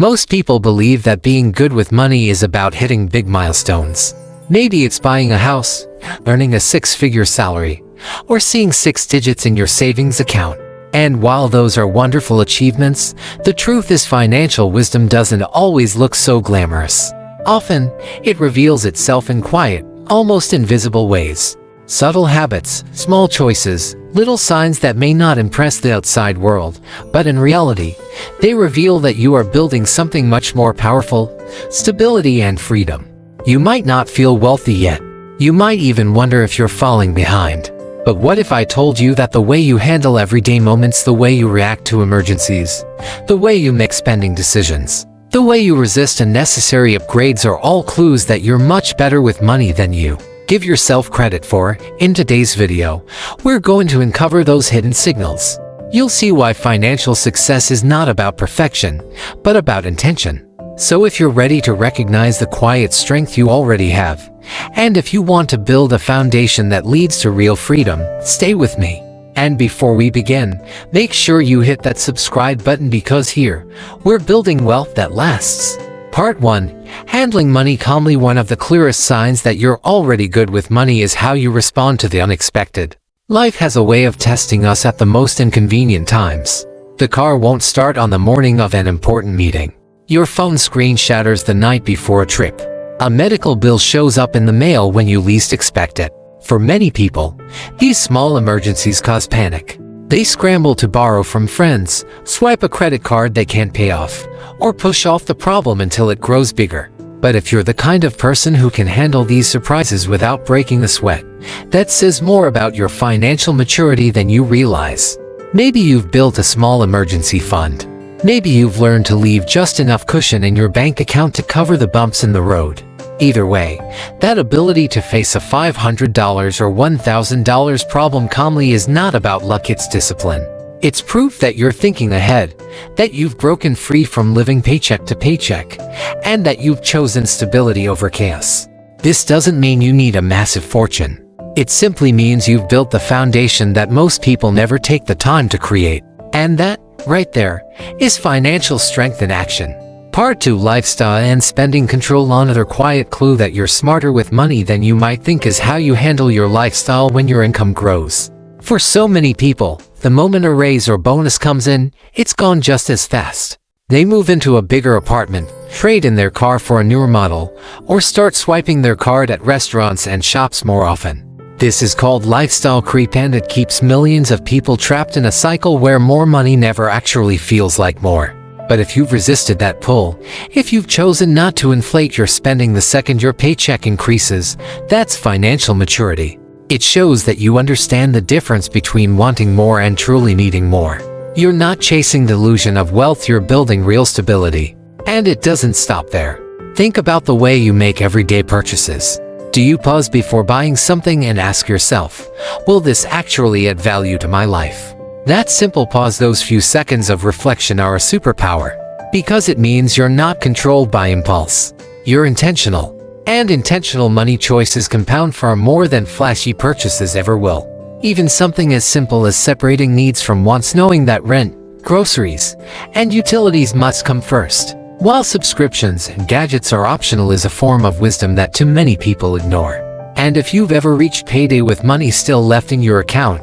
Most people believe that being good with money is about hitting big milestones. Maybe it's buying a house, earning a six-figure salary, or seeing 6 digits in your savings account. And while those are wonderful achievements, the truth is financial wisdom doesn't always look so glamorous. Often, it reveals itself in quiet, almost invisible ways. Subtle habits, small choices, little signs that may not impress the outside world, but in reality, they reveal that you are building something much more powerful: stability and freedom. You might not feel wealthy yet. You might even wonder if you're falling behind. But what if I told you that the way you handle everyday moments, the way you react to emergencies, the way you make spending decisions, the way you resist unnecessary upgrades are all clues that you're much better with money than you give yourself credit for? In today's video, we're going to uncover those hidden signals. You'll see why financial success is not about perfection, but about intention. So if you're ready to recognize the quiet strength you already have, and if you want to build a foundation that leads to real freedom, stay with me. And before we begin, make sure you hit that subscribe button, because here, we're building wealth that lasts. Part 1. Handling money calmly. One of the clearest signs that you're already good with money is how you respond to the unexpected. Life has a way of testing us at the most inconvenient times. The car won't start on the morning of an important meeting. Your phone screen shatters the night before a trip. A medical bill shows up in the mail when you least expect it. For many people, these small emergencies cause panic. They scramble to borrow from friends, swipe a credit card they can't pay off, or push off the problem until it grows bigger. But if you're the kind of person who can handle these surprises without breaking a sweat, that says more about your financial maturity than you realize. Maybe you've built a small emergency fund. Maybe you've learned to leave just enough cushion in your bank account to cover the bumps in the road. Either way, that ability to face a $500 or $1,000 problem calmly is not about luck, it's discipline. It's proof that you're thinking ahead, that you've broken free from living paycheck to paycheck, and that you've chosen stability over chaos. This doesn't mean you need a massive fortune. It simply means you've built the foundation that most people never take the time to create. And that, right there, is financial strength in action. Part 2. Lifestyle and spending control. Another quiet clue that you're smarter with money than you might think is how you handle your lifestyle when your income grows. For so many people, the moment a raise or bonus comes in, it's gone just as fast. They move into a bigger apartment, trade in their car for a newer model, or start swiping their card at restaurants and shops more often. This is called lifestyle creep, and it keeps millions of people trapped in a cycle where more money never actually feels like more. But if you've resisted that pull, if you've chosen not to inflate your spending the second your paycheck increases, that's financial maturity. It shows that you understand the difference between wanting more and truly needing more. You're not chasing the illusion of wealth, you're building real stability. And it doesn't stop there. Think about the way you make everyday purchases. Do you pause before buying something and ask yourself, will this actually add value to my life? That simple pause, those few seconds of reflection, are a superpower, because it means you're not controlled by impulse. You're intentional. And intentional money choices compound far more than flashy purchases ever will. Even something as simple as separating needs from wants, knowing that rent, groceries, and utilities must come first, while subscriptions and gadgets are optional, is a form of wisdom that too many people ignore. And if you've ever reached payday with money still left in your account,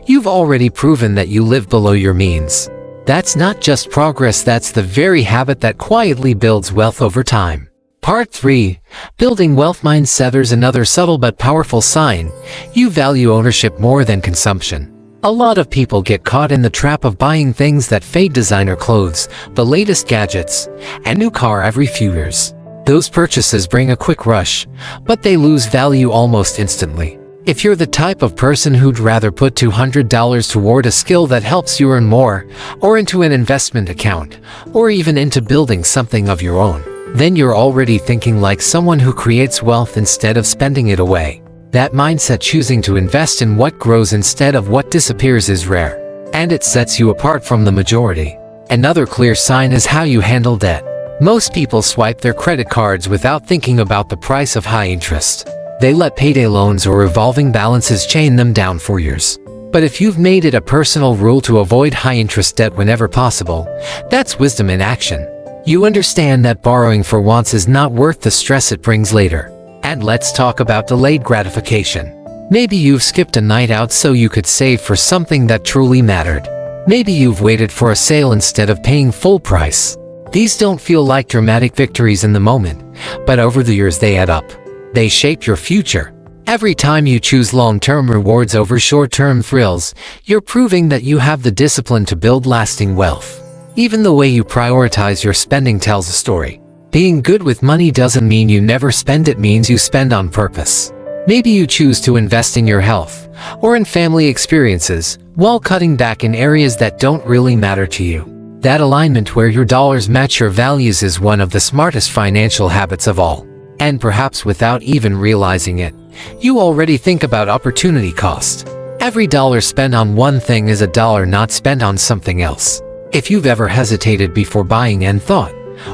you've already proven that you live below your means. That's not just progress, that's the very habit that quietly builds wealth over time. Part 3. Building wealth mindset. There's another subtle but powerful sign. You value ownership more than consumption. A lot of people get caught in the trap of buying things that fade: designer clothes, the latest gadgets, and new car every few years. Those purchases bring a quick rush, but they lose value almost instantly. If you're the type of person who'd rather put $200 toward a skill that helps you earn more, or into an investment account, or even into building something of your own, then you're already thinking like someone who creates wealth instead of spending it away. That mindset, choosing to invest in what grows instead of what disappears, is rare, and it sets you apart from the majority. Another clear sign is how you handle debt. Most people swipe their credit cards without thinking about the price of high interest. They let payday loans or revolving balances chain them down for years. But if you've made it a personal rule to avoid high-interest debt whenever possible, that's wisdom in action. You understand that borrowing for wants is not worth the stress it brings later. And let's talk about delayed gratification. Maybe you've skipped a night out so you could save for something that truly mattered. Maybe you've waited for a sale instead of paying full price. These don't feel like dramatic victories in the moment, but over the years they add up. They shape your future. Every time you choose long-term rewards over short-term thrills, you're proving that you have the discipline to build lasting wealth. Even the way you prioritize your spending tells a story. Being good with money doesn't mean you never spend, it means you spend on purpose. Maybe you choose to invest in your health or in family experiences while cutting back in areas that don't really matter to you. That alignment where your dollars match your values is one of the smartest financial habits of all. And perhaps without even realizing it, you already think about opportunity cost. Every dollar spent on one thing is a dollar not spent on something else. If you've ever hesitated before buying and thought,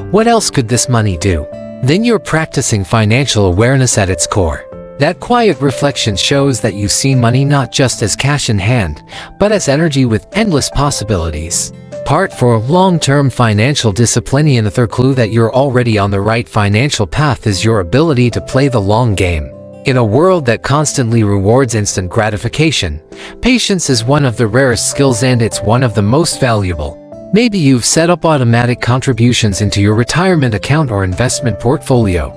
what else could this money do? Then you're practicing financial awareness at its core. That quiet reflection shows that you see money not just as cash in hand, but as energy with endless possibilities. Part 4: Long-term financial discipline. Another clue that you're already on the right financial path is your ability to play the long game. In a world that constantly rewards instant gratification, patience is one of the rarest skills and it's one of the most valuable. Maybe you've set up automatic contributions into your retirement account or investment portfolio,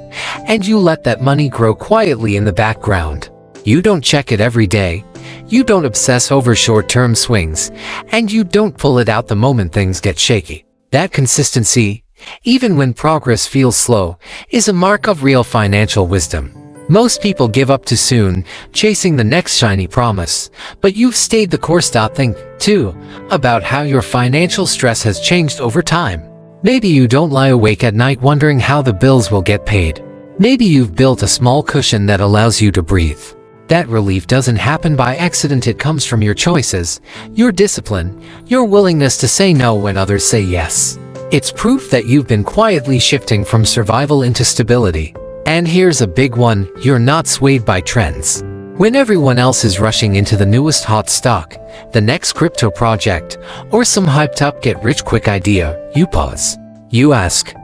and you let that money grow quietly in the background. You don't check it every day, you don't obsess over short-term swings, and you don't pull it out the moment things get shaky. That consistency, even when progress feels slow, is a mark of real financial wisdom. Most people give up too soon, chasing the next shiny promise, but you've stayed the course. Think, too, about how your financial stress has changed over time. Maybe you don't lie awake at night wondering how the bills will get paid. Maybe you've built a small cushion that allows you to breathe. That relief doesn't happen by accident, it comes from your choices, your discipline, your willingness to say no when others say yes. It's proof that you've been quietly shifting from survival into stability. And here's a big one: you're not swayed by trends. When everyone else is rushing into the newest hot stock, the next crypto project, or some hyped-up get-rich-quick idea, you pause. You ask,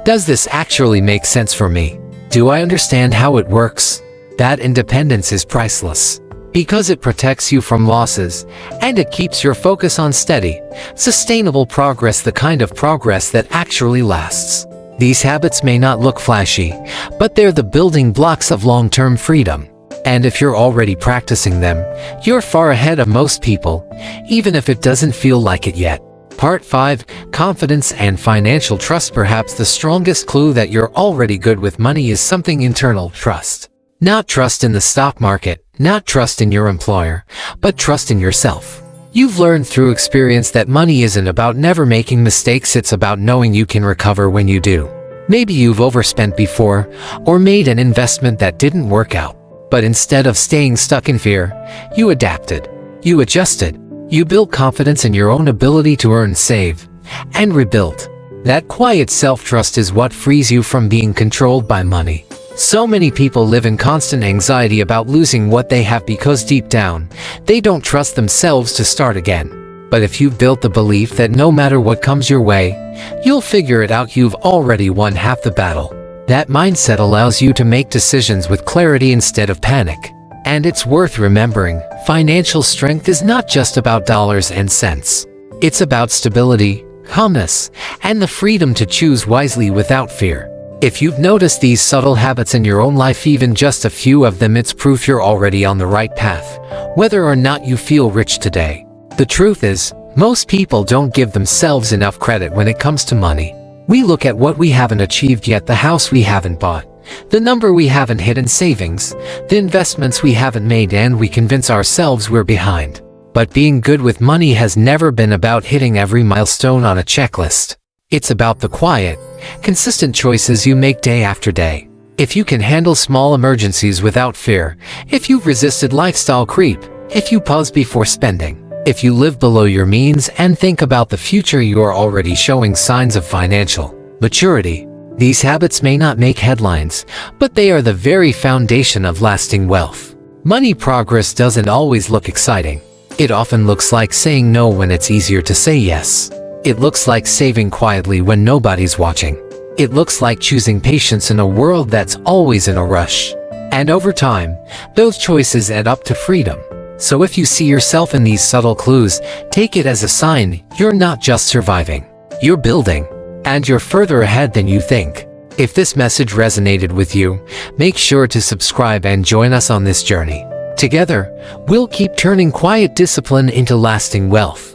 does this actually make sense for me? Do I understand how it works? That independence is priceless, because it protects you from losses, and it keeps your focus on steady, sustainable progress, the kind of progress that actually lasts. These habits may not look flashy, but they're the building blocks of long-term freedom. And if you're already practicing them, you're far ahead of most people, even if it doesn't feel like it yet. Part 5: Confidence and financial trust. Perhaps the strongest clue that you're already good with money is something internal: trust. Not trust in the stock market, not trust in your employer, but trust in yourself. You've learned through experience that money isn't about never making mistakes, it's about knowing you can recover when you do. Maybe you've overspent before, or made an investment that didn't work out. But instead of staying stuck in fear, you adapted. You adjusted. You built confidence in your own ability to earn, save, and rebuild. That quiet self-trust is what frees you from being controlled by money. So many people live in constant anxiety about losing what they have because deep down, they don't trust themselves to start again. But if you've built the belief that no matter what comes your way, you'll figure it out, you've already won half the battle. That mindset allows you to make decisions with clarity instead of panic. And it's worth remembering, financial strength is not just about dollars and cents. It's about stability, calmness, and the freedom to choose wisely without fear. If you've noticed these subtle habits in your own life, even just a few of them, it's proof you're already on the right path, whether or not you feel rich today. The truth is, most people don't give themselves enough credit when it comes to money. We look at what we haven't achieved yet, the house we haven't bought, the number we haven't hit in savings, the investments we haven't made, and we convince ourselves we're behind. But being good with money has never been about hitting every milestone on a checklist. It's about the quiet, consistent choices you make day after day. If you can handle small emergencies without fear, if you've resisted lifestyle creep, if you pause before spending, if you live below your means and think about the future, you are already showing signs of financial maturity. These habits may not make headlines, but they are the very foundation of lasting wealth. Money progress doesn't always look exciting. It often looks like saying no when it's easier to say yes. It looks like saving quietly when nobody's watching. It looks like choosing patience in a world that's always in a rush. And over time, those choices add up to freedom. So if you see yourself in these subtle clues, take it as a sign you're not just surviving. You're building. And you're further ahead than you think. If this message resonated with you, make sure to subscribe and join us on this journey. Together, we'll keep turning quiet discipline into lasting wealth.